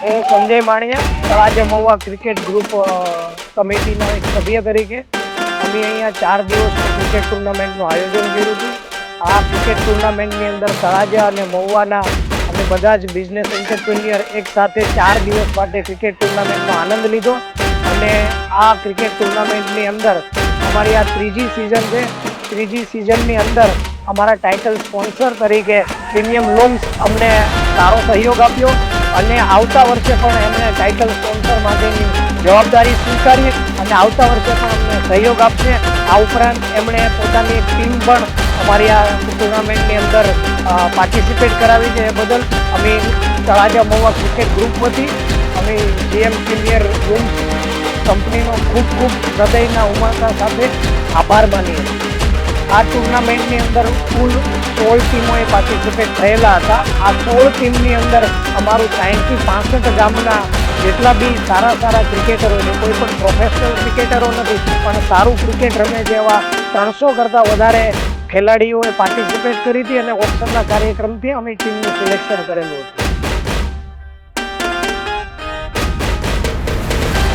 હું Sanjay Maniya, Talaja Mahuva cricket group કમિટીના એક સભ્ય તરીકે અમે અહીંયા 4 દિવસની ક્રિકેટ ટુર્નામેન્ટનું આયોજન કર્યું હતું. આ ક્રિકેટ ટુર્નામેન્ટની અંદર તળાજા અને મહુવાના અમે બધા જ બિઝનેસ એન્ટરપ્રિન્યોર એક સાથે 4 દિવસ માટે ક્રિકેટ ટુર્નામેન્ટનો આનંદ લીધો. અને આ ક્રિકેટ ટુર્નામેન્ટની અંદર અમારી આ ત્રીજી સિઝન છે. ત્રીજી સિઝનની અંદર અમારા ટાઇટલ સ્પોન્સર તરીકે પ્રીમિયમ લોન્સ અમને સારો સહયોગ આપ્યો અને આવતા વર્ષે પણ એમણે ટાઇટલ સ્પોન્સર માટેની જવાબદારી સ્વીકારી અને આવતા વર્ષે પણ અમને સહયોગ આપશે. આ ઉપરાંત એમણે પોતાની એક ટીમ પણ અમારી આ ટુર્નામેન્ટની અંદર પાર્ટિસિપેટ કરાવી છે. એ બદલ અમે તળાજા મહુવા ક્રિકેટ ગ્રુપ વતી અમે GM પ્રીમિયર રૂમ્સ કંપનીનો ખૂબ ખૂબ હૃદયના ઉમળકા સાથે આભાર માનીએ છીએ. આ ટુર્નામેન્ટની અંદર કુલ 16 ટીમોએ પાર્ટિસિપેટ થયેલા હતા. આ 16 ટીમની અંદર અમારું 60 થી 65 ગામના જેટલા બી સારા ક્રિકેટરો છે, કોઈ પણ પ્રોફેશનલ ક્રિકેટરો નથી પણ સારું ક્રિકેટ રમે છે એવા 300 કરતાં વધારે ખેલાડીઓએ પાર્ટિસિપેટ કરી હતી અને ઓપ્શનના કાર્યક્રમથી અમે ટીમનું સિલેક્શન કરેલું હતું.